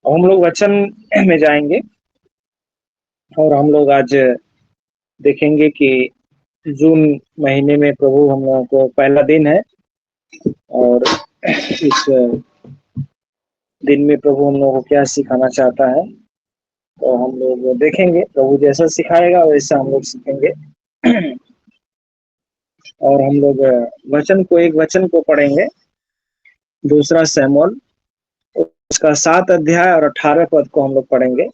हम लोग वचन में जाएंगे और हम लोग आज देखेंगे कि जून महीने में प्रभु हम लोगों को पहला दिन है और इस दिन में प्रभु हम लोगों को क्या सिखाना चाहता है, तो हम लोग देखेंगे। प्रभु जैसा सिखाएगा वैसा हम लोग सीखेंगे। और हम लोग एक वचन को पढ़ेंगे, दूसरा शमूएल उसका 7 अध्याय और 18 पद को हम लोग पढ़ेंगे।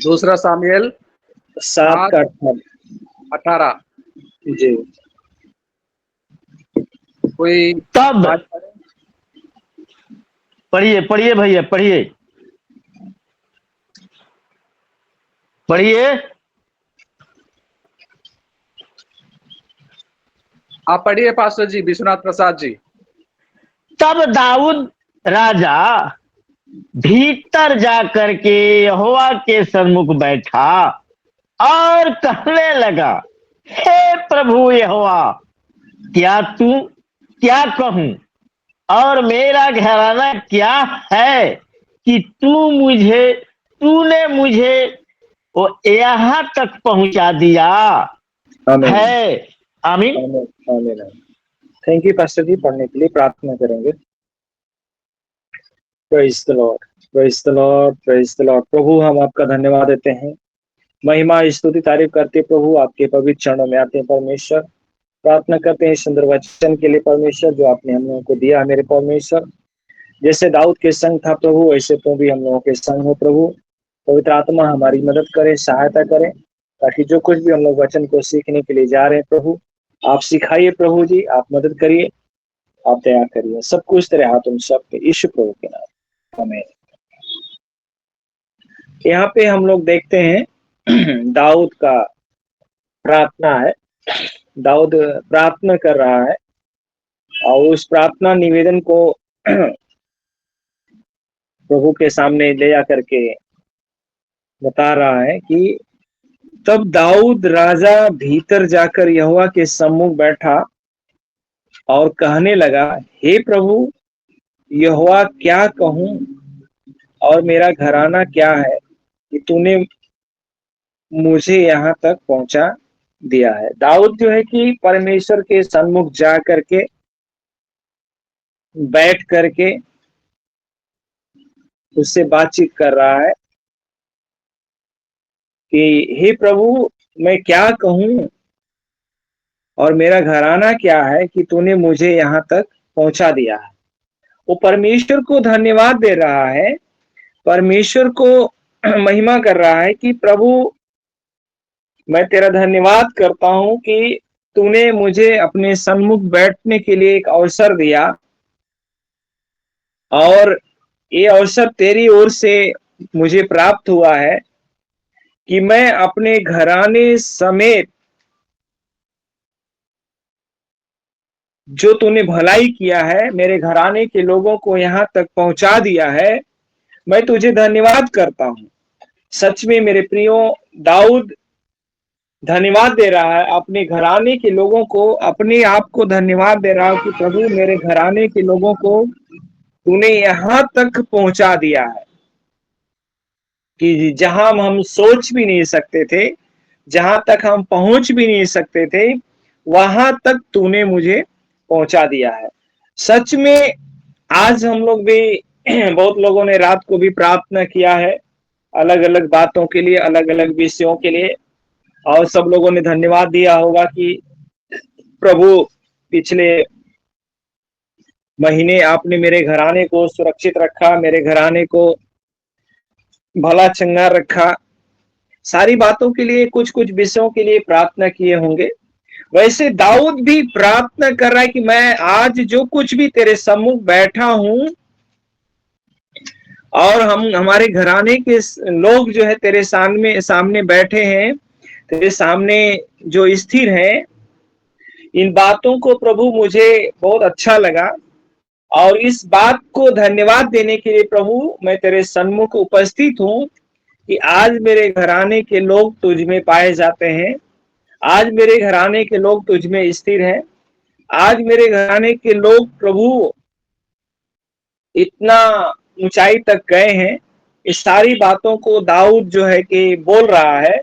दूसरा सामुएल 7 का 18। जी, कोई तब आज पढ़े? पढ़िए पढ़िए भैया, पढ़िए पढ़िए। आप पढ़िए पास्टर जी, विश्वनाथ प्रसाद जी। तब दाऊद राजा भीतर जाकर के यहोवा के सन्मुख बैठा और कहने लगा, हे प्रभु यहोवा, क्या कहूं और मेरा घराना क्या है कि तूने मुझे वो यहाँ तक पहुंचा दिया आमीन है। आमीन। आमीन आमीन। थैंक यू पास्टर जी, पढ़ने के लिए प्रार्थना करेंगे। Praise the Lord, praise the Lord, praise the Lord. प्रभु हम आपका धन्यवाद देते हैं, महिमा स्तुति तारीफ करते प्रभु, आपके पवित्र चरणों में आते हैं परमेश्वर। प्रार्थना करते हैं सुंदर वचन के लिए परमेश्वर, जो आपने हम लोगों को दिया मेरे परमेश्वर। जैसे दाऊद के संग था प्रभु, वैसे तुम भी हम लोगों के संग हो प्रभु। पवित्र आत्मा हमारी मदद करे, सहायता करे, ताकि जो कुछ भी हम लोग वचन को सीखने के लिए जा रहे हैं प्रभु, आप सिखाइए प्रभु जी, आप मदद करिए, आप दया करिए। सब कुछ तेरे हाथों में सब पे, यीशु प्रभु के नाम आमीन। यहाँ पे हम लोग देखते हैं दाऊद का प्रार्थना है। दाऊद प्रार्थना कर रहा है और उस प्रार्थना निवेदन को प्रभु के सामने ले जाकर के बता रहा है कि तब दाऊद राजा भीतर जाकर यहोवा के सम्मुख बैठा और कहने लगा, हे प्रभु यहोवा, क्या कहूं और मेरा घराना क्या है कि तूने मुझे यहाँ तक पहुंचा दिया है। दाऊद जो है कि परमेश्वर के सम्मुख जा करके बैठ करके उससे बातचीत कर रहा है कि हे प्रभु, मैं क्या कहूं और मेरा घराना क्या है कि तूने मुझे यहाँ तक पहुंचा दिया है। वो परमेश्वर को धन्यवाद दे रहा है, परमेश्वर को महिमा कर रहा है कि प्रभु मैं तेरा धन्यवाद करता हूं कि तूने मुझे अपने सम्मुख बैठने के लिए एक अवसर दिया, और ये अवसर तेरी ओर से मुझे प्राप्त हुआ है कि मैं अपने घराने समेत जो तूने भलाई किया है, मेरे घराने के लोगों को यहाँ तक पहुंचा दिया है, मैं तुझे धन्यवाद करता हूं। सच में मेरे प्रियो, दाऊद धन्यवाद दे रहा है अपने घराने के लोगों को, अपने आप को धन्यवाद दे रहा है कि प्रभु मेरे घराने के लोगों को तूने यहाँ तक पहुंचा दिया है कि जहां हम सोच भी नहीं सकते थे, जहां तक हम पहुंच भी नहीं सकते थे, वहां तक तूने मुझे पहुंचा दिया है। सच में आज हम लोग भी बहुत लोगों ने रात को भी प्रार्थना किया है, अलग अलग बातों के लिए, अलग अलग विषयों के लिए, और सब लोगों ने धन्यवाद दिया होगा कि प्रभु पिछले महीने आपने मेरे घराने को सुरक्षित रखा, मेरे घराने को भला चंगा रखा। सारी बातों के लिए, कुछ कुछ विषयों के लिए प्रार्थना किए होंगे। वैसे दाऊद भी प्रार्थना कर रहा है कि मैं आज जो कुछ भी तेरे सम्मुख बैठा हूं, और हमारे घराने के लोग जो है तेरे सामने बैठे हैं, तेरे सामने जो स्थिर हैं, इन बातों को प्रभु मुझे बहुत अच्छा लगा, और इस बात को धन्यवाद देने के लिए प्रभु मैं तेरे सन्मुख उपस्थित हूं कि आज मेरे घराने के लोग तुझ में पाए जाते हैं, आज मेरे घराने के लोग तुझ में स्थिर हैं, आज मेरे घराने के लोग प्रभु इतना ऊंचाई तक गए हैं। इस सारी बातों को दाऊद जो है कि बोल रहा है,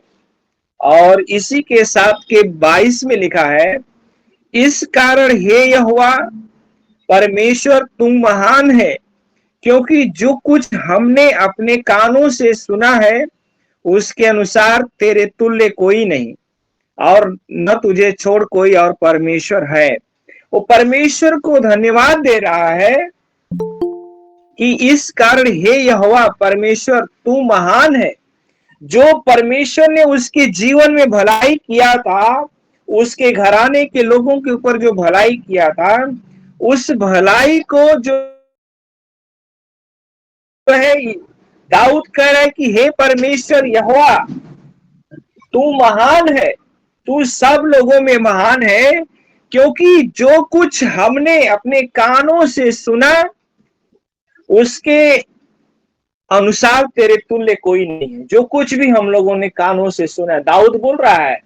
और इसी के साथ के 22 में लिखा है, इस कारण हे यहोवा परमेश्वर तुम महान है, क्योंकि जो कुछ हमने अपने कानों से सुना है उसके अनुसार तेरे तुल्य कोई नहीं, और न तुझे छोड़ कोई और परमेश्वर है। वो परमेश्वर को धन्यवाद दे रहा है कि इस कारण हे यहोवा परमेश्वर तू महान है। जो परमेश्वर ने उसके जीवन में भलाई किया था, उसके घराने के लोगों के ऊपर जो भलाई किया था, उस भलाई को जो है दाऊद कह रहा है कि हे परमेश्वर यहोवा तू महान है, तू सब लोगों में महान है, क्योंकि जो कुछ हमने अपने कानों से सुना उसके अनुसार तेरे तुल्य कोई नहीं है। जो कुछ भी हम लोगों ने कानों से सुना, दाऊद बोल रहा है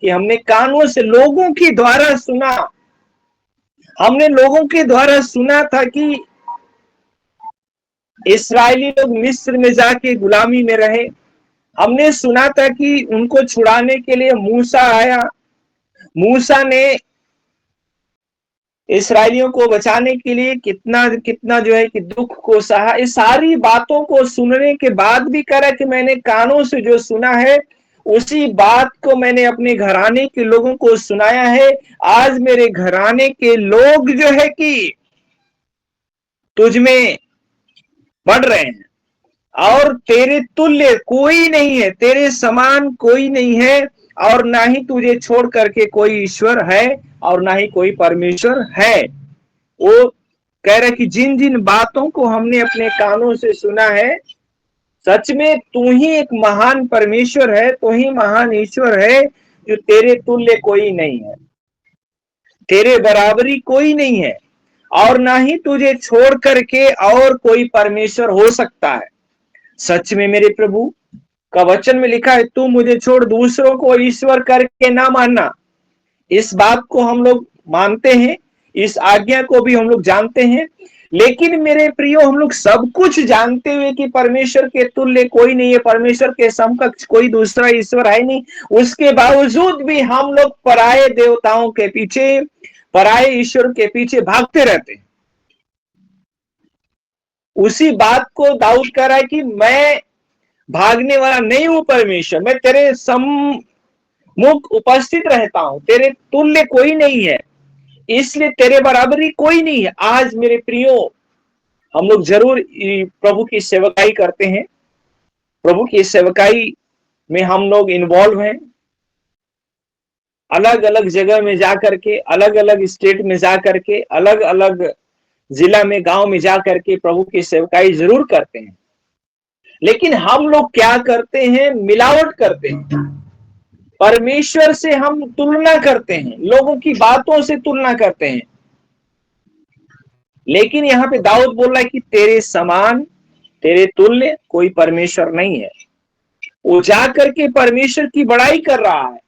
कि हमने कानों से लोगों के द्वारा सुना, हमने लोगों के द्वारा सुना था कि इस्राएली लोग मिस्र में जाके गुलामी में रहे। हमने सुना था कि उनको छुड़ाने के लिए मूसा आया, मूसा ने इस्राएलियों को बचाने के लिए कितना कितना जो है कि दुख को सहा। इस सारी बातों को सुनने के बाद भी कह रहा कि मैंने कानों से जो सुना है उसी बात को मैंने अपने घराने के लोगों को सुनाया है। आज मेरे घराने के लोग जो है कि तुझ में बढ़ रहे हैं, और तेरे तुल्य कोई नहीं है, तेरे समान कोई नहीं है, और ना ही तुझे छोड़ करके कोई ईश्वर है, और ना ही कोई परमेश्वर है। वो कह रहे कि जिन जिन बातों को हमने अपने कानों से सुना है, सच में तू ही एक महान परमेश्वर है, तू ही महान ईश्वर है, जो तेरे तुल्य कोई नहीं है, तेरे बराबरी कोई नहीं है, और ना ही तुझे छोड़ करके और कोई परमेश्वर हो सकता है। सच में मेरे प्रभु का वचन में लिखा है, तू मुझे छोड़ दूसरों को ईश्वर करके ना मानना। इस बात को हम लोग मानते हैं, इस आज्ञा को भी हम लोग जानते हैं, लेकिन मेरे प्रियो हम लोग सब कुछ जानते हुए कि परमेश्वर के तुल्य कोई नहीं है, परमेश्वर के समकक्ष कोई दूसरा ईश्वर है नहीं, उसके बावजूद भी हम लोग पराये देवताओं के पीछे, पराये ईश्वर के पीछे भागते रहते हैं। उसी बात को दाऊद कह रहा है कि मैं भागने वाला नहीं हूं परमेश्वर, मैं तेरे सम्मुख उपस्थित रहता हूं, तेरे तुल्य कोई नहीं है, इसलिए तेरे बराबरी कोई नहीं है। आज मेरे प्रियो हम लोग जरूर प्रभु की सेवकाई करते हैं, प्रभु की सेवकाई में हम लोग इन्वॉल्व हैं, अलग अलग जगह में जा करके, अलग अलग स्टेट में जा करके, अलग अलग जिला में, गांव में जा करके प्रभु की सेवकाई जरूर करते हैं। लेकिन हम लोग क्या करते हैं? मिलावट करते हैं, परमेश्वर से हम तुलना करते हैं, लोगों की बातों से तुलना करते हैं। लेकिन यहाँ पे दाऊद बोल रहा है कि तेरे समान, तेरे तुल्य कोई परमेश्वर नहीं है। वो जा करके परमेश्वर की बड़ाई कर रहा है,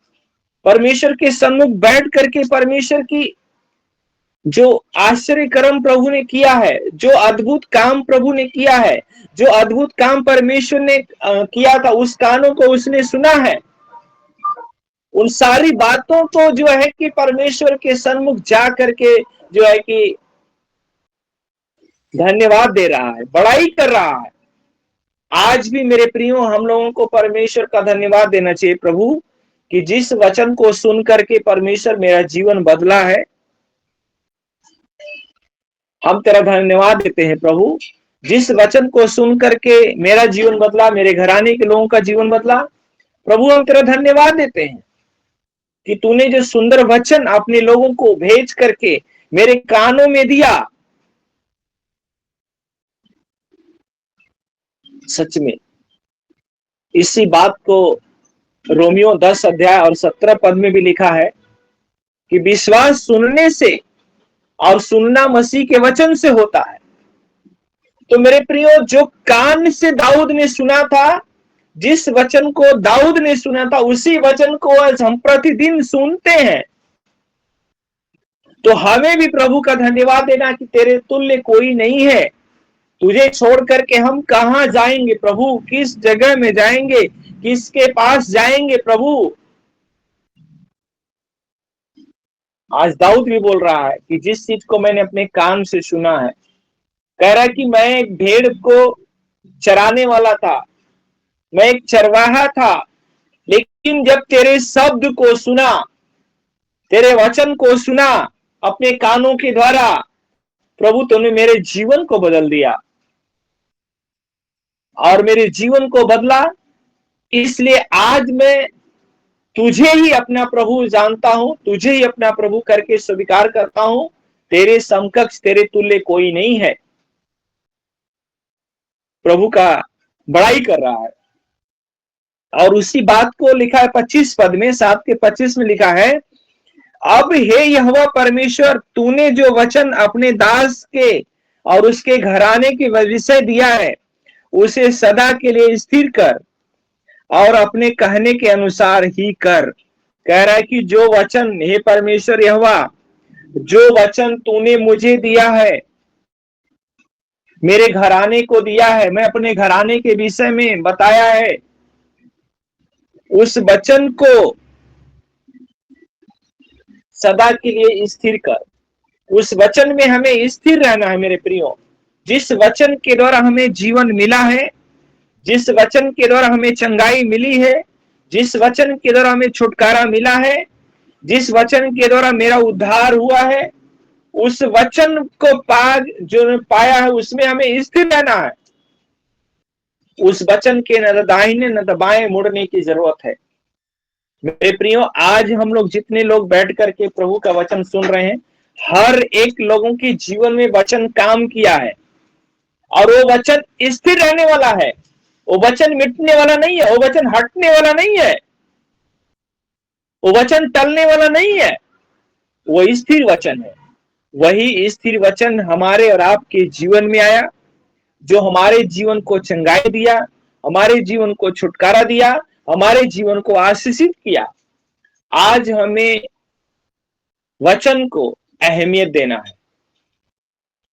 परमेश्वर के सम्मुख बैठ करके परमेश्वर की जो आश्चर्य कर्म प्रभु ने किया है, जो अद्भुत काम प्रभु ने किया है, जो अद्भुत काम परमेश्वर ने किया था, उस कानों को उसने सुना है। उन सारी बातों को जो है कि परमेश्वर के सन्मुख जा करके जो है कि धन्यवाद दे रहा है, बड़ाई कर रहा है। आज भी मेरे प्रियो हम लोगों को परमेश्वर का धन्यवाद देना चाहिए प्रभु, कि जिस वचन को सुन करके परमेश्वर मेरा जीवन बदला है। हम तेरा धन्यवाद देते हैं प्रभु, जिस वचन को सुन करके मेरा जीवन बदला, मेरे घराने के लोगों का जीवन बदला। प्रभु हम तेरा धन्यवाद देते हैं कि तूने जो सुंदर वचन अपने लोगों को भेज करके मेरे कानों में दिया। सच में इसी बात को रोमियो 10 अध्याय और 17 पद में भी लिखा है कि विश्वास सुनने से और सुनना मसीह के वचन से होता है। तो मेरे प्रियो, जो कान से दाऊद ने सुना था, जिस वचन को दाऊद ने सुना था, उसी वचन को आज हम प्रतिदिन सुनते हैं। तो हमें भी प्रभु का धन्यवाद देना कि तेरे तुल्य कोई नहीं है, तुझे छोड़ करके हम कहाँ जाएंगे प्रभु, किस जगह में जाएंगे, किसके पास जाएंगे प्रभु। आज दाऊद भी बोल रहा है कि जिस चीज को मैंने अपने कान से सुना है, कह रहा है कि मैं एक भेड़ को चराने वाला था, मैं एक चरवाहा था, लेकिन जब तेरे शब्द को सुना, तेरे वचन को सुना अपने कानों के द्वारा, प्रभु तूने मेरे जीवन को बदल दिया और मेरे जीवन को बदला। इसलिए आज मैं तुझे ही अपना प्रभु जानता हूं, तुझे ही अपना प्रभु करके स्वीकार करता हूं। तेरे समकक्ष, तेरे तुल्य कोई नहीं है। प्रभु का बड़ाई कर रहा है और उसी बात को लिखा है 25 पद में, 7 के 25 में लिखा है, अब हे यहोवा परमेश्वर, तूने जो वचन अपने दास के और उसके घराने के विषय दिया है, उसे सदा के लिए स्थिर कर और अपने कहने के अनुसार ही कर। कह रहा है कि जो वचन, हे परमेश्वर यहोवा, जो वचन तूने मुझे दिया है, मेरे घराने को दिया है, मैं अपने घराने के विषय में बताया है, उस वचन को सदा के लिए स्थिर कर। उस वचन में हमें स्थिर रहना है मेरे प्रियो। जिस वचन के द्वारा हमें जीवन मिला है, जिस वचन के द्वारा हमें चंगाई मिली है, जिस वचन के द्वारा हमें छुटकारा मिला है, जिस वचन के द्वारा मेरा उद्धार हुआ है, उस वचन को जो पाया है उसमें हमें स्थिर रहना है। उस वचन के न दाहिने न बाएं मुड़ने की जरूरत है। मेरे प्रियो, आज हम लोग जितने लोग बैठ करके प्रभु का वचन सुन रहे हैं, हर एक लोगों के जीवन में वचन काम किया है और वो वचन स्थिर रहने वाला है। वो वचन मिटने वाला नहीं है, वो वचन हटने वाला नहीं है, वो वचन टलने वाला नहीं है, वो स्थिर वचन है। वही स्थिर वचन हमारे और आपके जीवन में आया, जो हमारे जीवन को चंगाई दिया, हमारे जीवन को छुटकारा दिया, हमारे जीवन को आशीषित किया। आज हमें वचन को अहमियत देना है।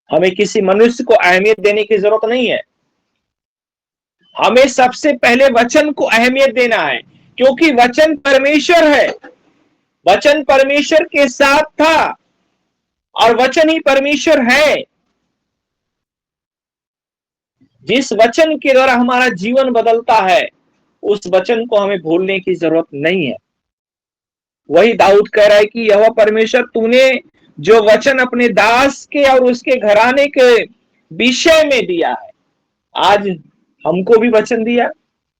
हमें किसी मनुष्य को अहमियत देने की जरूरत नहीं है। हमें सबसे पहले वचन को अहमियत देना है, क्योंकि वचन परमेश्वर है। वचन परमेश्वर के साथ था और वचन ही परमेश्वर है। जिस वचन के द्वारा हमारा जीवन बदलता है, उस वचन को हमें भूलने की जरूरत नहीं है। वही दाऊद कह रहा है कि यहोवा परमेश्वर, तूने जो वचन अपने दास के और उसके घराने के विषय में दिया है, आज हमको भी वचन दिया,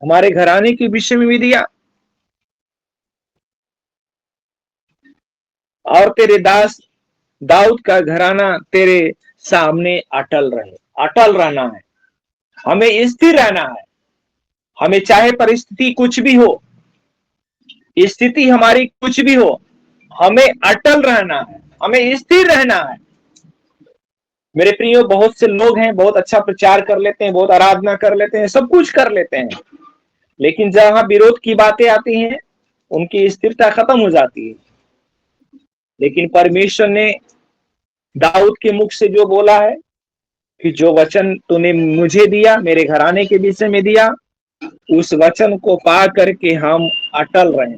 हमारे घराने के विषय में भी दिया। और तेरे दास दाऊद का घराना तेरे सामने अटल रहे। अटल रहना है, हमें स्थिर रहना है। हमें चाहे परिस्थिति कुछ भी हो, स्थिति हमारी कुछ भी हो, हमें अटल रहना है, हमें स्थिर रहना है। मेरे प्रियो, बहुत से लोग हैं, बहुत अच्छा प्रचार कर लेते हैं, बहुत आराधना कर लेते हैं, सब कुछ कर लेते हैं, लेकिन जहां विरोध की बातें आती हैं, उनकी स्थिरता खत्म हो जाती है। लेकिन परमेश्वर ने दाऊद के मुख से जो बोला है कि जो वचन तूने मुझे दिया, मेरे घराने के विषय में दिया, उस वचन को पा करके हम अटल रहें,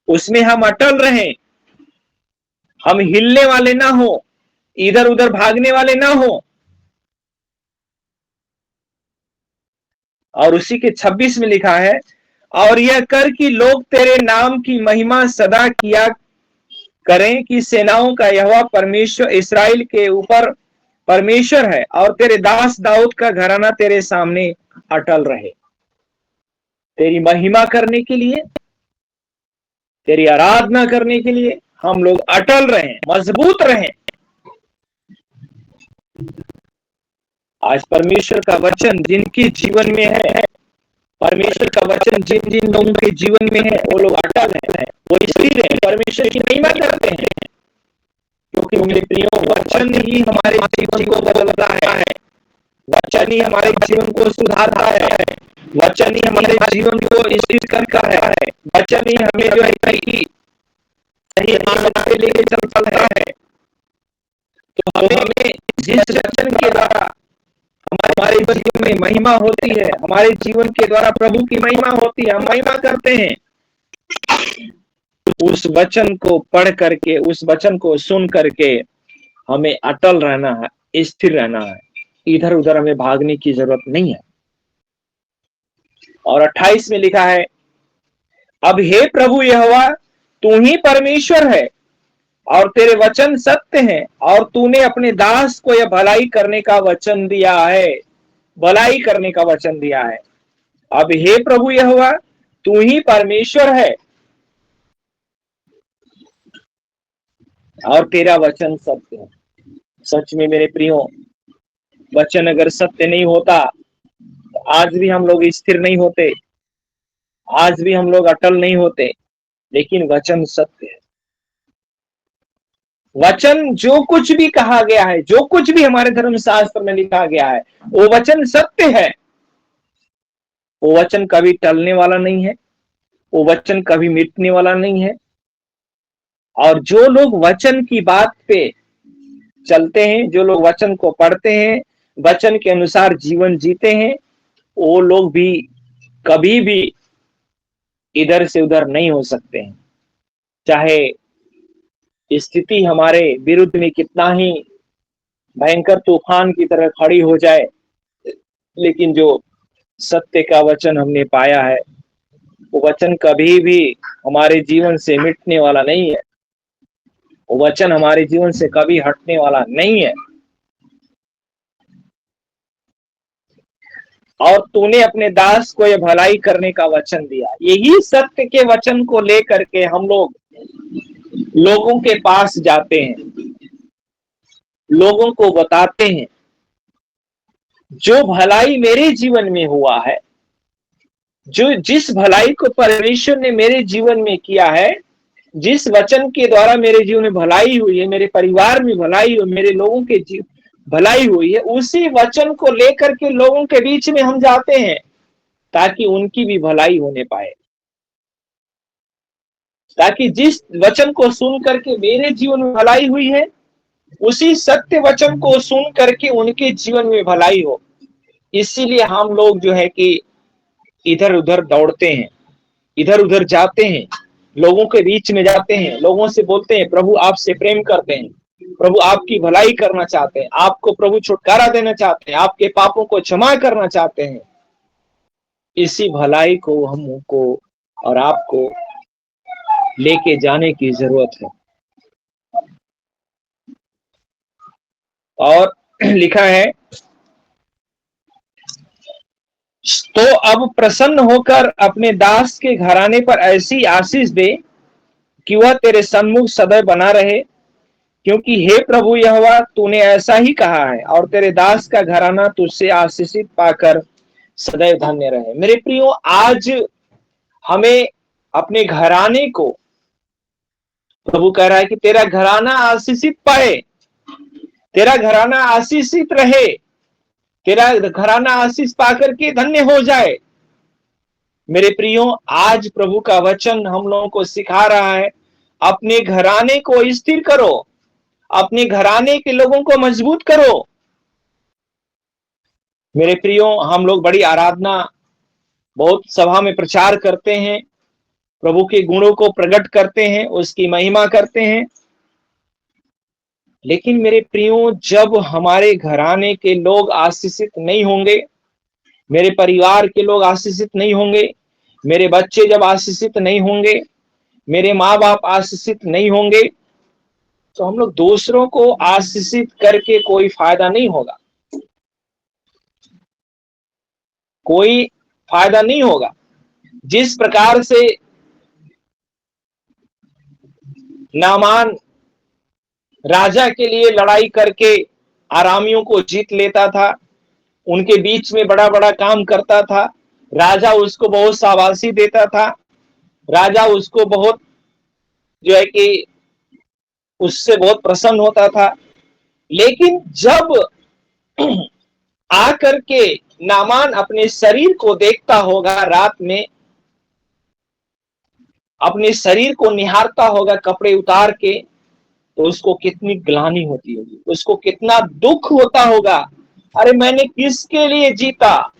उसमें हम अटल रहें। हम हिलने वाले ना हो, इधर उधर भागने वाले ना हो। और उसी के 26 में लिखा है, और यह कर कि लोग तेरे नाम की महिमा सदा किया करें कि सेनाओं का यहोवा परमेश्वर इस्राएल के ऊपर परमेश्वर है, और तेरे दास दाऊद का घराना तेरे सामने अटल रहे। तेरी महिमा करने के लिए, तेरी आराधना करने के लिए हम लोग अटल रहें, मजबूत रहें। आज परमेश्वर का वचन जिनके जीवन में है, परमेश्वर का वचन जिन जिन लोगों के जीवन में है, वो लोग अटल हैं, वो स्थिर हैं, परमेश्वर की महिमा करते हैं। क्योंकि मेरे प्रियो, वचन ही हमारे जीवन को बदलता है, वचन ही हमारे जीवन को सुधारता है, वचन ही हमारे जीवन को स्थिर करता है, वचन ही हमें जो है सही मार्ग पे लेके चलता है। तो हमें जिस वचन के द्वारा हमारे जीवन में महिमा होती है, हमारे जीवन के द्वारा प्रभु की महिमा होती है, हम महिमा करते हैं। उस वचन को पढ़ करके, उस वचन को सुन करके हमें अटल रहना है, स्थिर रहना है, इधर उधर हमें भागने की जरूरत नहीं है। और 28 में लिखा है, अब हे प्रभु यहोवा, तू ही परमेश्वर है और तेरे वचन सत्य हैं, और तूने अपने दास को यह भलाई करने का वचन दिया है, भलाई करने का वचन दिया है। अब हे प्रभु यहोवा, तू ही परमेश्वर है और तेरा वचन सत्य है। सच में मेरे प्रियो, वचन अगर सत्य नहीं होता तो आज भी हम लोग स्थिर नहीं होते, आज भी हम लोग अटल नहीं होते, लेकिन वचन सत्य है। वचन जो कुछ भी कहा गया है, जो कुछ भी हमारे धर्म शास्त्र में लिखा गया है, वो वचन सत्य है। वो वचन कभी टलने वाला नहीं है, वो वचन कभी मिटने वाला नहीं है। और जो लोग वचन की बात पे चलते हैं, जो लोग वचन को पढ़ते हैं, वचन के अनुसार जीवन जीते हैं, वो लोग भी कभी भी इधर से उधर नहीं हो सकते हैं। चाहे स्थिति हमारे विरुद्ध में कितना ही भयंकर तूफान की तरह खड़ी हो जाए, लेकिन जो सत्य का वचन हमने पाया है, वो वचन कभी भी हमारे जीवन से मिटने वाला नहीं है, वो वचन हमारे जीवन से कभी हटने वाला नहीं है। और तूने अपने दास को यह भलाई करने का वचन दिया। यही सत्य के वचन को लेकर के हम लोग लोगों के पास जाते हैं, लोगों को बताते हैं। जो भलाई मेरे जीवन में हुआ है, जो जिस भलाई को परमेश्वर ने मेरे जीवन में किया है, जिस वचन के द्वारा मेरे जीवन में भलाई हुई है, मेरे परिवार में भलाई हुई, मेरे लोगों के भलाई हुई है, उसी वचन को लेकर के लोगों के बीच में हम जाते हैं ताकि उनकी भी भलाई होने पाए, ताकि जिस वचन को सुन करके मेरे जीवन में भलाई हुई है, उसी सत्य वचन को सुन करके उनके जीवन में भलाई हो। इसीलिए हम लोग जो है कि इधर उधर दौड़ते हैं, इधर उधर जाते हैं, लोगों के बीच में जाते हैं, लोगों से बोलते हैं प्रभु आपसे प्रेम करते हैं, प्रभु आपकी भलाई करना चाहते हैं, आपको प्रभु छुटकारा देना चाहते हैं, आपके पापों को क्षमा करना चाहते हैं। इसी भलाई को हमको और आपको लेके जाने की जरूरत है। और लिखा है, तो अब प्रसन्न होकर अपने दास के घराने पर ऐसी आशीष दे कि वह तेरे सन्मुख सदैव बना रहे, क्योंकि हे प्रभु यहोवा, तूने ऐसा ही कहा है और तेरे दास का घराना तुझसे आशीषित पाकर सदैव धन्य रहे। मेरे प्रियो, आज हमें अपने घराने को प्रभु कह रहा है कि तेरा घराना आशीषित पाए, तेरा घराना आशीषित रहे, तेरा घराना आशीष पाकर के धन्य हो जाए। मेरे प्रियो, आज प्रभु का वचन हम लोगों को सिखा रहा है, अपने घराने को स्थिर करो, अपने घराने के लोगों को मजबूत करो। मेरे प्रियो, हम लोग बड़ी आराधना, बहुत सभा में प्रचार करते हैं, प्रभु के गुणों को प्रकट करते हैं, उसकी महिमा करते हैं, लेकिन मेरे प्रियो, जब हमारे घराने के लोग आशीषित नहीं होंगे, मेरे परिवार के लोग आशीषित नहीं होंगे, मेरे बच्चे जब आशीषित नहीं होंगे, मेरे माँ बाप आशीषित नहीं होंगे, तो हम लोग दूसरों को आशीषित करके कोई फायदा नहीं होगा, कोई फायदा नहीं होगा। जिस प्रकार से नामान राजा के लिए लड़ाई करके आरामियों को जीत लेता था, उनके बीच में बड़ा बड़ा काम करता था, राजा उसको बहुत शाबाशी देता था, राजा उसको बहुत जो है कि उससे बहुत प्रसन्न होता था। लेकिन जब आकर के नामान अपने शरीर को देखता होगा, रात में अपने शरीर को निहारता होगा कपड़े उतार के, तो उसको कितनी ग्लानि होती होगी, उसको कितना दुख होता होगा अरे मैंने किसके लिए जीता,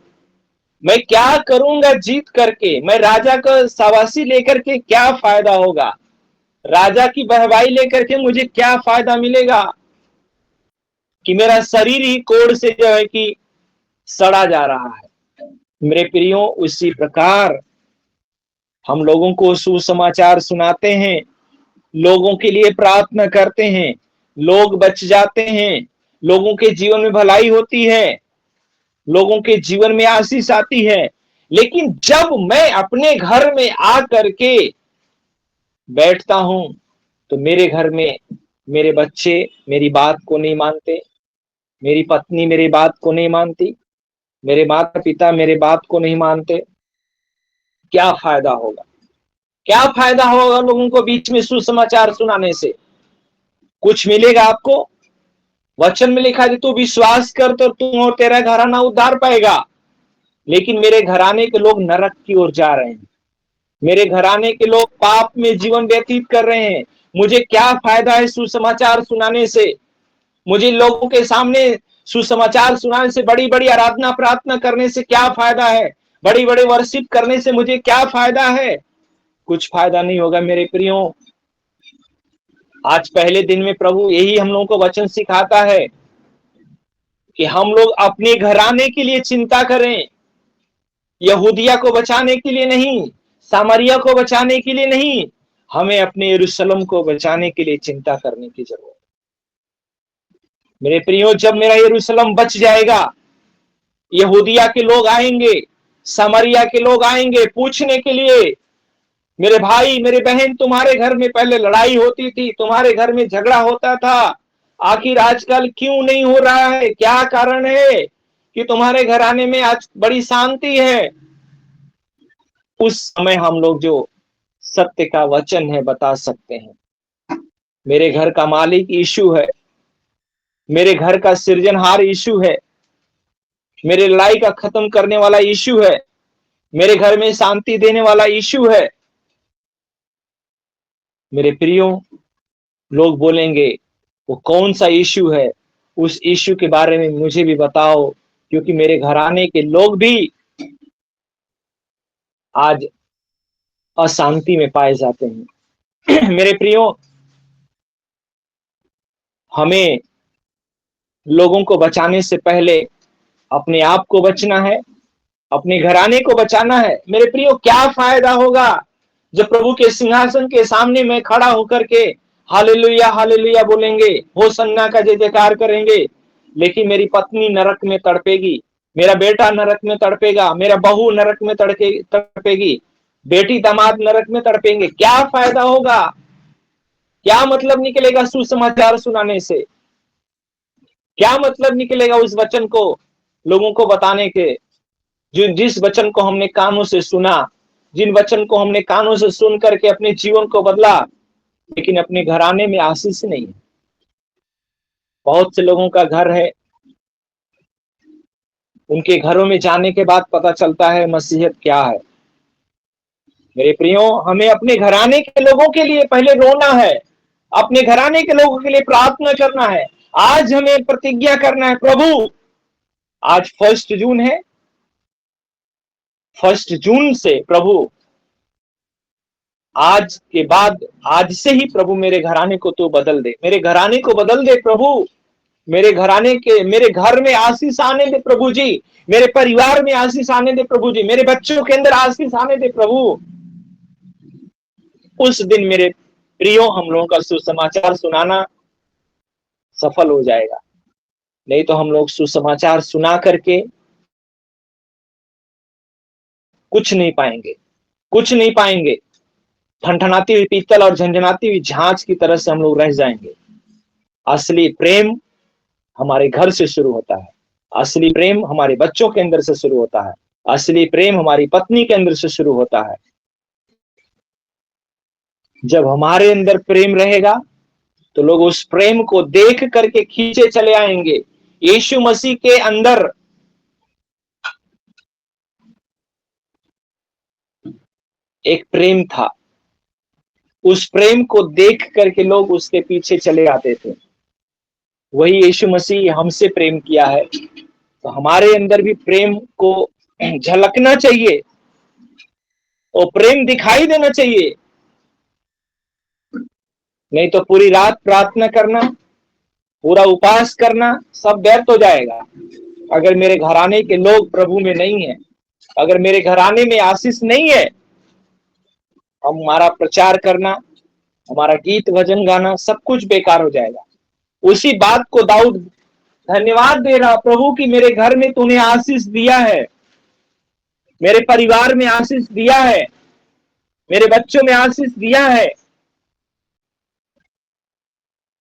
मैं क्या करूंगा जीत करके, मैं राजा का शाबाशी लेकर के क्या फायदा होगा, राजा की बहवाई लेकर के मुझे क्या फायदा मिलेगा, कि मेरा शरीर ही कोढ़ से जो है कि सड़ा जा रहा है। मेरे प्रियो, उसी प्रकार हम लोगों को सुसमाचार सुनाते हैं, लोगों के लिए प्रार्थना करते हैं, लोग बच जाते हैं, लोगों के जीवन में भलाई होती है, लोगों के जीवन में आशीष आती है। लेकिन जब मैं अपने घर में आ करके बैठता हूं तो मेरे घर में मेरे बच्चे मेरी बात को नहीं मानते, मेरी पत्नी मेरी बात को नहीं मानती, मेरे माता पिता मेरे बात को नहीं मानते। क्या फायदा होगा, क्या फायदा होगा लोगों को बीच में सुसमाचार सुनाने से? कुछ मिलेगा आपको? वचन में लिखा है तू विश्वास कर तो तू और तेरा घराना उद्धार पाएगा। लेकिन मेरे घराने के लोग नरक की ओर जा रहे हैं, मेरे घराने के लोग पाप में जीवन व्यतीत कर रहे हैं। मुझे क्या फायदा है सुसमाचार सुनाने से? मुझे लोगों के सामने सुसमाचार सुनाने से, बड़ी बड़ी आराधना प्रार्थना करने से क्या फायदा है? बड़ी बड़ी वर्शिप करने से मुझे क्या फायदा है? कुछ फायदा नहीं होगा मेरे प्रियो। आज पहले दिन में प्रभु यही हम लोगों को वचन सिखाता है कि हम लोग अपने घराने के लिए चिंता करें, यहूदिया को बचाने के लिए नहीं, सामरिया को बचाने के लिए नहीं, हमें अपने यरूशलेम को बचाने के लिए चिंता करने की जरूरत है। मेरे प्रियो, जब मेरा यरूशलेम बच जाएगा, यहूदिया के लोग आएंगे, सामरिया के लोग आएंगे पूछने के लिए, मेरे भाई मेरे बहन तुम्हारे घर में पहले लड़ाई होती थी, तुम्हारे घर में झगड़ा होता था, आखिर आजकल क्यों नहीं हो रहा है? क्या कारण है कि तुम्हारे घराने में आज बड़ी शांति है? उस समय हम लोग जो सत्य का वचन है बता सकते हैं। मेरे घर का मालिक यीशु है, मेरे घर का सृजनहार यीशु है, मेरे लड़ाई का खत्म करने वाला यीशु है, मेरे घर में शांति देने वाला यीशु है। मेरे प्रियो, लोग बोलेंगे वो कौन सा यीशु है? उस यीशु के बारे में मुझे भी बताओ, क्योंकि मेरे घराने के लोग भी आज अशांति में पाए जाते हैं। मेरे प्रियो, हमें लोगों को बचाने से पहले अपने आप को बचना है, अपने घराने को बचाना है। मेरे प्रियो, क्या फायदा होगा जब प्रभु के सिंहासन के सामने में खड़ा होकर के हालेलुया हालेलुया बोलेंगे, होसन्ना का जय जयकार करेंगे, लेकिन मेरी पत्नी नरक में तड़पेगी, मेरा बेटा नरक में तड़पेगा, मेरा बहू नरक में तड़पेगी, बेटी दामाद नरक में तड़पेंगे। क्या फायदा होगा? क्या मतलब निकलेगा सुसमाचार सुनाने से? क्या मतलब निकलेगा उस वचन को लोगों को बताने के, जिस वचन को हमने कानों से सुना, जिन वचन को हमने कानों से सुन करके अपने जीवन को बदला, लेकिन अपने घराने में आशीष नहीं है। बहुत से लोगों का घर है, उनके घरों में जाने के बाद पता चलता है मसीहत क्या है। मेरे प्रियो, हमें अपने घराने के लोगों के लिए पहले रोना है, अपने घराने के लोगों के लिए प्रार्थना करना है। आज हमें प्रतिज्ञा करना है, प्रभु आज 1 जून है, 1 जून से प्रभु आज के बाद, आज से ही प्रभु मेरे घराने को तो बदल दे, मेरे घराने को बदल दे प्रभु, मेरे घर में आशीष आने दे प्रभु जी, मेरे परिवार में आशीष आने दे प्रभु जी, मेरे बच्चों के अंदर आशीष आने दे प्रभु। उस दिन मेरे प्रियो हम लोगों का सुसमाचार सुनाना सफल हो जाएगा। नहीं तो हम लोग सुसमाचार सुना करके कुछ नहीं पाएंगे, कुछ नहीं पाएंगे। ठनठनाती हुई पीतल और झंझनाती हुई झांझ की तरह से हम लोग रह जाएंगे। असली प्रेम हमारे घर से शुरू होता है, असली प्रेम हमारे बच्चों के अंदर से शुरू होता है, असली प्रेम हमारी पत्नी के अंदर से शुरू होता है। जब हमारे अंदर प्रेम रहेगा तो लोग उस प्रेम को देख करके खींचे चले आएंगे। यीशु मसीह के अंदर एक प्रेम था, उस प्रेम को देख करके लोग उसके पीछे चले आते थे। वही यीशु मसीह हमसे प्रेम किया है, तो हमारे अंदर भी प्रेम को झलकना चाहिए और प्रेम दिखाई देना चाहिए। नहीं तो पूरी रात प्रार्थना करना, पूरा उपवास करना सब व्यर्थ हो जाएगा। अगर मेरे घराने के लोग प्रभु में नहीं है, अगर मेरे घराने में आशीष नहीं है, हमारा प्रचार करना, हमारा गीत भजन गाना सब कुछ बेकार हो जाएगा। उसी बात को दाऊद धन्यवाद दे रहा, प्रभु की मेरे घर में तूने आशीष दिया है, मेरे परिवार में आशीष दिया है, मेरे बच्चों में आशीष दिया है।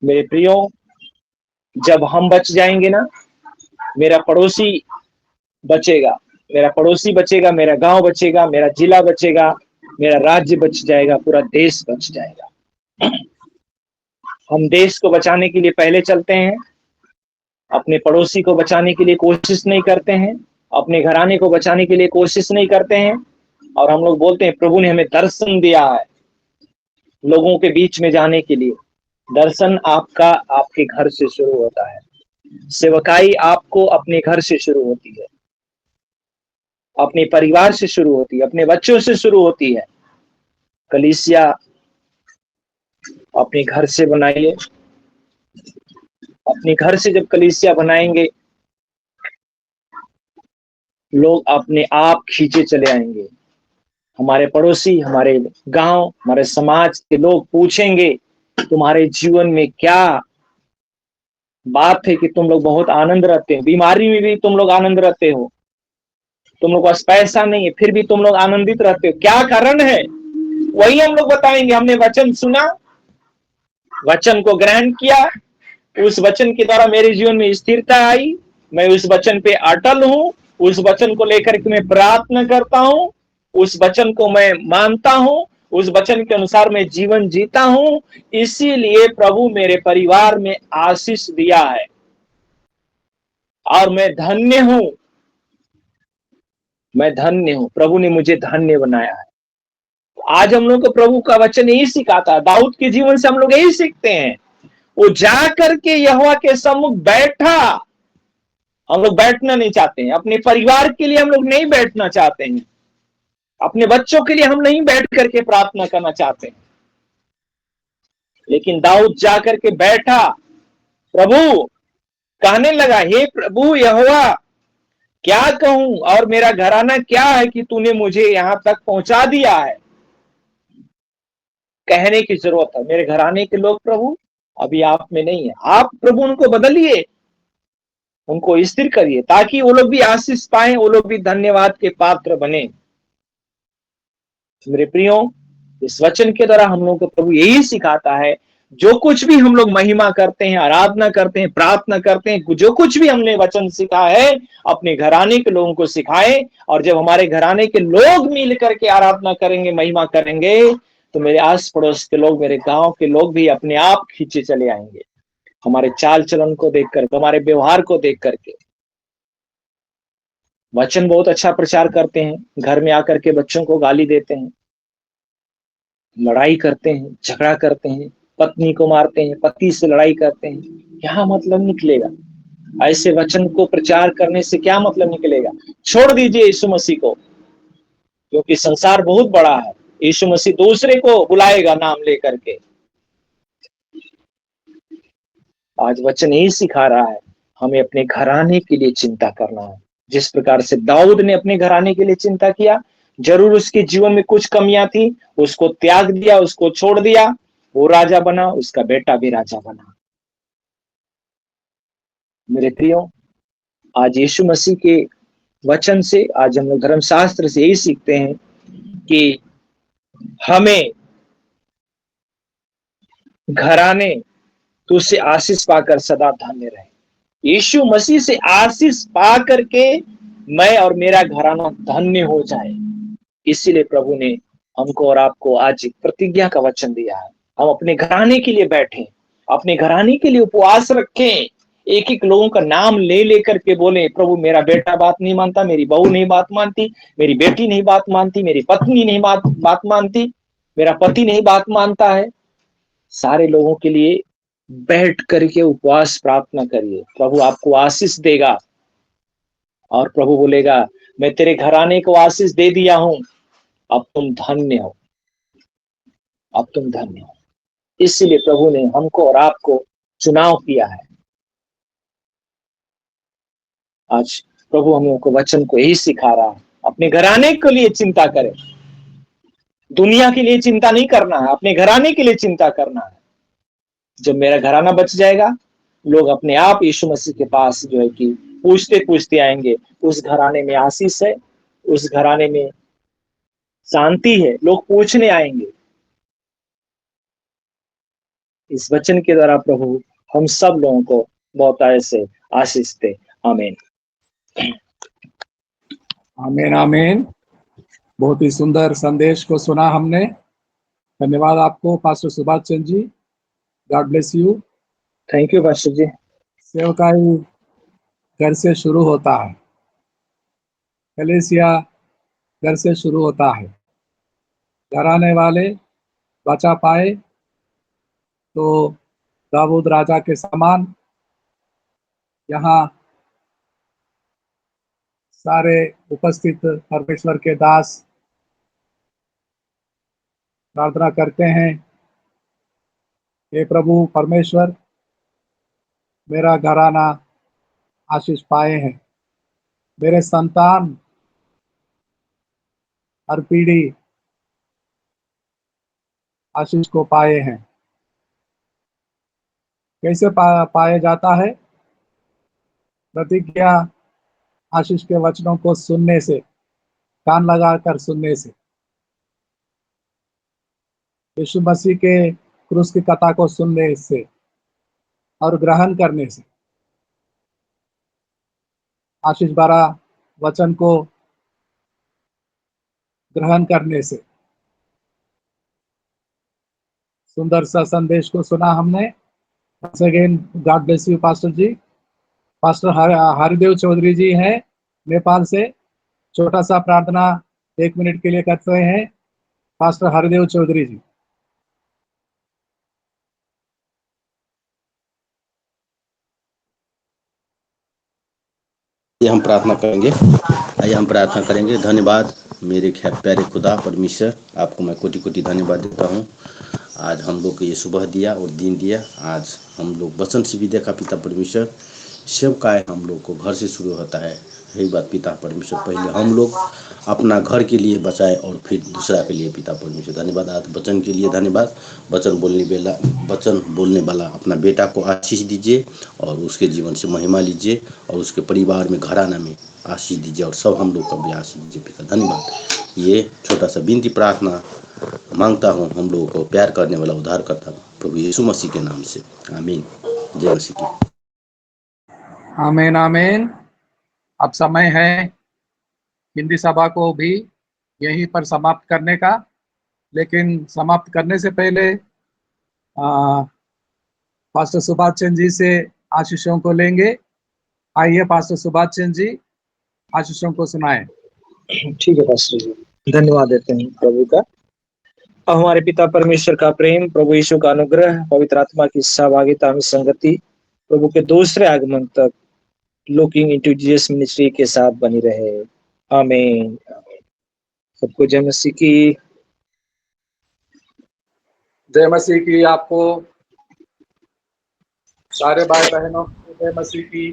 मेरे प्रियो, जब हम बच जाएंगे ना, मेरा पड़ोसी बचेगा, मेरा पड़ोसी बचेगा, मेरा गांव बचेगा, मेरा जिला बचेगा, मेरा राज्य बच जाएगा, पूरा देश बच जाएगा। हम देश को बचाने के लिए पहले चलते हैं, अपने पड़ोसी को बचाने के लिए कोशिश नहीं करते हैं, अपने घराने को बचाने के लिए कोशिश नहीं करते हैं, और हम लोग बोलते हैं प्रभु ने हमें दर्शन दिया है लोगों के बीच में जाने के लिए। दर्शन आपका आपके घर से शुरू होता है, सेवकाई आपको अपने घर से शुरू होती है, अपने परिवार से शुरू होती है, अपने बच्चों से शुरू होती है। कलीसिया अपने घर से बनाइए, अपने घर से जब कलीसिया बनाएंगे, लोग अपने आप खींचे चले आएंगे। हमारे पड़ोसी, हमारे गांव, हमारे समाज के लोग पूछेंगे तुम्हारे जीवन में क्या बात है कि तुम लोग बहुत आनंद रहते हो, बीमारी में भी तुम लोग आनंद रहते हो, तुम लोग पास पैसा नहीं है फिर भी तुम लोग आनंदित रहते हो, क्या कारण है? वही हम लोग बताएंगे। हमने वचन सुना, वचन को ग्रहण किया, उस वचन के द्वारा मेरे जीवन में स्थिरता आई, मैं उस वचन पे अटल हूं, उस वचन को लेकर के मैं प्रार्थना करता हूं, उस वचन को मैं मानता हूं, उस वचन के अनुसार मैं जीवन जीता हूं। इसीलिए प्रभु मेरे परिवार में आशीष दिया है और मैं धन्य हूं, मैं धन्य हूं, प्रभु ने मुझे धन्य बनाया है। आज हम लोग को प्रभु का वचन यही सिखाता है, दाऊद के जीवन से हम लोग यही सीखते हैं। वो जा करके यहोवा के सम्मुख बैठा। हम लोग बैठना नहीं चाहते हैं, अपने परिवार के लिए हम लोग नहीं बैठना चाहते हैं, अपने बच्चों के लिए हम नहीं बैठ करके प्रार्थना करना चाहते हैं। लेकिन दाऊद जा करके बैठा, प्रभु कहने लगा, हे प्रभु यहोवा क्या कहूं और मेरा घराना क्या है कि तूने मुझे यहां तक पहुंचा दिया है। कहने की जरूरत है, मेरे घराने के लोग प्रभु अभी आप में नहीं है, आप प्रभु उनको बदलिए, उनको स्थिर करिए, ताकि वो लोग भी आशीष पाए, वो लोग भी धन्यवाद के पात्र बने। मेरे प्रियो, इस वचन के द्वारा हम लोग को प्रभु यही सिखाता है, जो कुछ भी हम लोग महिमा करते हैं, आराधना करते हैं, प्रार्थना करते हैं, जो कुछ भी हमने वचन सीखा है अपने घराने के लोगों को सिखाएं। और जब हमारे घराने के लोग मिल करके आराधना करेंगे, महिमा करेंगे, तो मेरे आस पड़ोस के लोग, मेरे गांव के लोग भी अपने आप खींचे चले आएंगे, हमारे चाल चलन को देख करके, हमारे व्यवहार को देख करके। वचन बहुत अच्छा प्रचार करते हैं, घर में आकर के बच्चों को गाली देते हैं, लड़ाई करते हैं, झगड़ा करते हैं, पत्नी को मारते हैं, पति से लड़ाई करते हैं, क्या मतलब निकलेगा? ऐसे वचन को प्रचार करने से क्या मतलब निकलेगा? छोड़ दीजिए यीशु मसीह को, क्योंकि संसार बहुत बड़ा है। यीशु मसीह दूसरे को बुलाएगा नाम लेकर के। आज वचन यही सिखा रहा है, हमें अपने घराने के लिए चिंता करना है। जिस प्रकार से दाऊद ने अपने घराने के लिए चिंता किया, जरूर उसके जीवन में कुछ कमियां थी, उसको त्याग दिया, उसको छोड़ दिया, वो राजा बना, उसका बेटा भी राजा बना। मेरे प्रियो, आज यीशु मसीह के वचन से, आज हम लोग धर्मशास्त्र से यही सीखते हैं कि हमें घराने तुझसे आशीष पाकर सदा धन्य रहे। यीशु मसीह से आशीष पा करके मैं और मेरा घराना धन्य हो जाए, इसीलिए प्रभु ने हमको और आपको आज एक प्रतिज्ञा का वचन दिया है। हम अपने घराने के लिए बैठे, अपने घराने के लिए उपवास रखें, एक एक लोगों का नाम ले लेकर के बोले, प्रभु मेरा बेटा बात नहीं मानता, मेरी बहू नहीं बात मानती, मेरी बेटी नहीं बात मानती, मेरी पत्नी नहीं बात मानती, मेरा पति नहीं बात मानता है। सारे लोगों के लिए बैठ करके उपवास प्रार्थना करिए, प्रभु आपको आशीष देगा। और प्रभु बोलेगा, मैं तेरे घराने को आशीष दे दिया हूं, अब तुम धन्य हो, अब तुम धन्य हो। इसलिए प्रभु ने हमको और आपको चुनाव किया है। आज प्रभु हम लोगों को वचन को यही सिखा रहा है, अपने घराने के लिए चिंता करें, दुनिया के लिए चिंता नहीं करना है, अपने घराने के लिए चिंता करना है। जब मेरा घराना बच जाएगा, लोग अपने आप यीशु मसीह के पास जो है कि पूछते पूछते आएंगे, उस घराने में आशीष है, उस घराने में शांति है, लोग पूछने आएंगे। इस वचन के द्वारा प्रभु हम सब लोगों को बहुत ऐसे आशीष दे। आमीन। आमीन आमीन। बहुत ही सुंदर संदेश को सुना हमने। धन्यवाद आपको pastor Subhash Chandra ji. God bless you. Thank you pastor ji. सेवकाई घर से शुरू होता है, कलीसिया घर से शुरू होता है। घर आने वाले बचा पाए तो दाऊद राजा के समान यहाँ सारे उपस्थित परमेश्वर के दास प्रार्थना करते हैं, हे प्रभु परमेश्वर, मेरा घराना आशीष पाए हैं, मेरे संतान हर पीढ़ी आशीष को पाए हैं। कैसे पाया जाता है? प्रतिज्ञा आशीष के वचनों को सुनने से, कान लगाकर सुनने से, यीशु मसीह के क्रूस की कथा को सुनने से और ग्रहण करने से, आशीष भरा वचन को ग्रहण करने से। सुंदर सा संदेश को सुना हमने। once again, God bless you pastor ji. Pastor Haridev Chaudhary ji हैं नेपाल से। छोटा सा प्रार्थना 1 मिनट के लिए करते हैं पास्टर हरिदेव चौधरी जी। हम प्रार्थना करेंगे। आइए हम प्रार्थना करेंगे। धन्यवाद मेरे प्यारे खुदा परमेश्वर, आपको मैं कोटि कोटि धन्यवाद देता हूँ। आज हम लोग को ये सुबह दिया और दिन दिया। आज हम लोग वचन से भी देखा पिता परमेश्वर, सेवकाई हम लोग को घर से शुरू होता है। यही बात पिता परमेश्वर, पहले हम लोग अपना घर के लिए बचाए और फिर दूसरा के लिए पिता परमेश्वर। धन्यवाद आज वचन के लिए, धन्यवाद। वचन बोलने वाला अपना बेटा को आशीष दीजिए और उसके जीवन से महिमा लीजिए और उसके परिवार में, घराना में आशीष दीजिए और सब हम लोग को भी आशीष दीजिए पिता। धन्यवाद। ये छोटा सा विनती प्रार्थना मांगता हूँ हम लोगों को प्यार करने वाला उद्धार करता प्रभु यीशु मसीह के नाम से। आमीन। जय मसीह की। आमीन आमीन। अब समय है हिंदी सभा को भी यहीं पर समाप्त करने का, लेकिन समाप्त करने से पहले पास्टर सुभाष चंद्र जी से आशीषों को लेंगे। आइए पास्टर सुभाष चंद्र जी आशीषों को सुनाएं। ठीक है पास्टर जी, धन्यवाद देते हैं प्रभु का। अब हमारे पिता परमेश्वर का प्रेम, प्रभु यीशु का अनुग्रह, पवित्र आत्मा की सहभागिता में संगति प्रभु के दूसरे आगमन तक लुकिंग इनटू जीसस मिनिस्ट्री के साथ बनी रहे। आमीन। सबको जय मसीह की। जय मसीह की। आपको सारे भाई बहनों को जय मसीह की।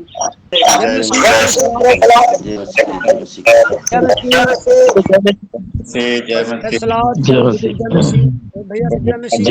जय मसीह की। जय मसीह की। जय मसीह।